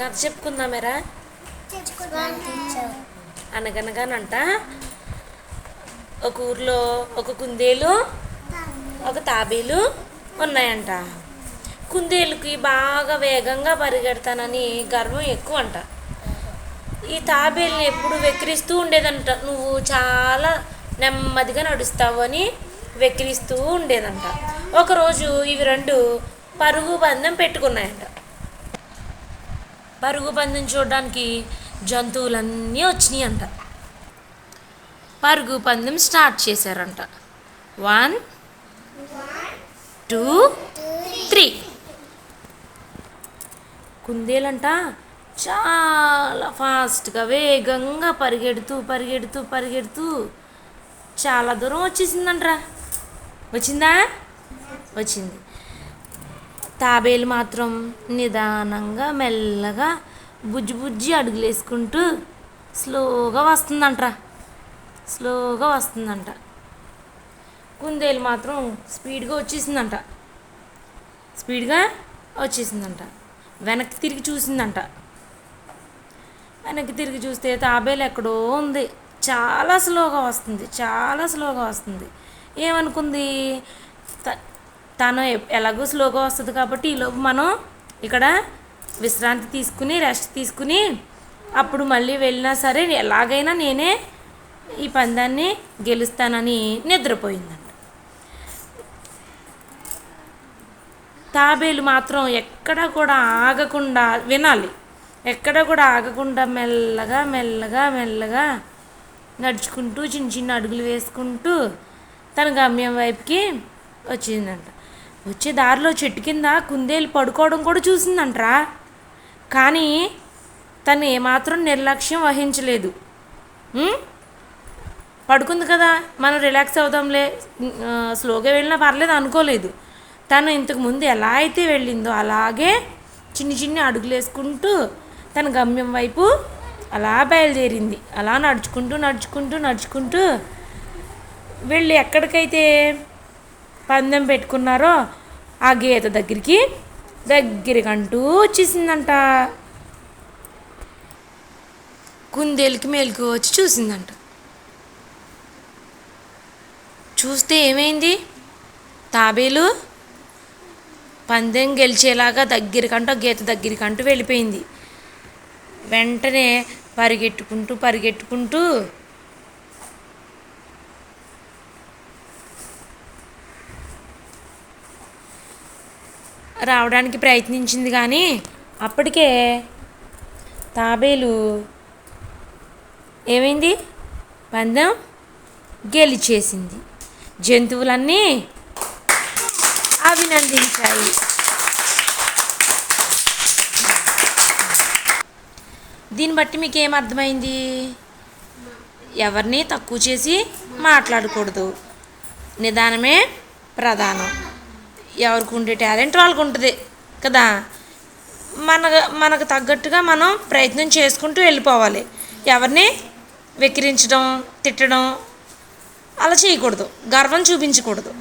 కథ చెప్పుకుందామేరా. అనగనగానంట ఒక ఊర్లో ఒక కుందేలు ఒక తాబేలు ఉన్నాయంట. కుందేలుకి బాగా వేగంగా పరిగెడతానని గర్వం ఎక్కువ అంట. ఈ తాబేలుని ఎప్పుడు వెక్కిరిస్తూ ఉండేదంట, నువ్వు చాలా నెమ్మదిగా నడుస్తావు అని వెక్కిరిస్తూ ఉండేదంట. ఒకరోజు ఇవి రెండు పరుగు పందెం పెట్టుకున్నాయంట. పరుగు పందెం చూడడానికి జంతువులన్నీ వచ్చినాయి అంట. పరుగు పందెం స్టార్ట్ చేశారంట. 1 2 3. కుందేలంట చాలా ఫాస్ట్గా వేగంగా పరిగెడుతూ పరిగెడుతూ పరిగెడుతూ చాలా దూరం వచ్చేసిందంట్రా. వచ్చిందా? వచ్చింది. తాబేలు మాత్రం నిదానంగా మెల్లగా బుజ్జి బుజ్జి అడుగులు వేసుకుంటూ స్లోగా వస్తుందంట. కుందేలు మాత్రం స్పీడ్గా వచ్చేసిందంట. వెనక్కి తిరిగి చూసిందంట. వెనక్కి తిరిగి చూస్తే తాబేలు ఎక్కడో ఉంది, చాలా స్లోగా వస్తుంది. ఏమనుకుంది, తను ఎలాగో స్లోగా వస్తుంది కాబట్టి ఈలోపు మనం ఇక్కడ విశ్రాంతి తీసుకుని రెస్ట్ తీసుకుని అప్పుడు మళ్ళీ వెళ్ళినా సరే ఎలాగైనా నేనే ఈ పందాన్ని గెలుస్తానని నిద్రపోయిందంట. తాబేలు మాత్రం ఎక్కడ కూడా ఆగకుండా మెల్లగా నడుచుకుంటూ చిన్న అడుగులు వేసుకుంటూ తన గమ్యం వైపుకి వచ్చిందంట. వచ్చే దారిలో చెట్టు కింద కుందేలు పడుకోవడం కూడా చూసిందంటరా. కానీ తను ఏమాత్రం నిర్లక్ష్యం వహించలేదు. పడుకుంది కదా, మనం రిలాక్స్ అవుదాంలే, స్లోగా వెళ్ళినా పర్లేదు అనుకోలేదు. తను ఇంతకుముందు ఎలా అయితే వెళ్ళిందో అలాగే చిన్ని అడుగులు వేసుకుంటూ తన గమ్యం వైపు అలా బయలుదేరింది. అలా నడుచుకుంటూ వెళ్ళి ఎక్కడికైతే పందెం పెట్టుకున్నారో ఆ గీత దగ్గరికంటూ వచ్చేసిందంట. కుందేలుకి మెలకు వచ్చి చూసిందంట. చూస్తే ఏమైంది, తాబేలు పందెం గెలిచేలాగా గీత దగ్గరికంటూ వెళ్ళిపోయింది. వెంటనే పరిగెట్టుకుంటూ రావడానికి ప్రయత్నించింది. కానీ అప్పటికే తాబేలు ఏమైంది, పందెం గెలిచేసింది. జంతువులన్నీ అభినందించాయి. దీన్ని బట్టి మీకు ఏమర్థమైంది? ఎవరిని తక్కువ చేసి మాట్లాడకూడదు, నిదానమే ప్రధానం. ఎవరికి ఉండే టాలెంట్ వాళ్ళకు ఉంటుంది కదా. మనకు తగ్గట్టుగా మనం ప్రయత్నం చేసుకుంటూ వెళ్ళిపోవాలి. ఎవరిని వెక్కిరించడం, తిట్టడం అలా చేయకూడదు, గర్వం చూపించకూడదు.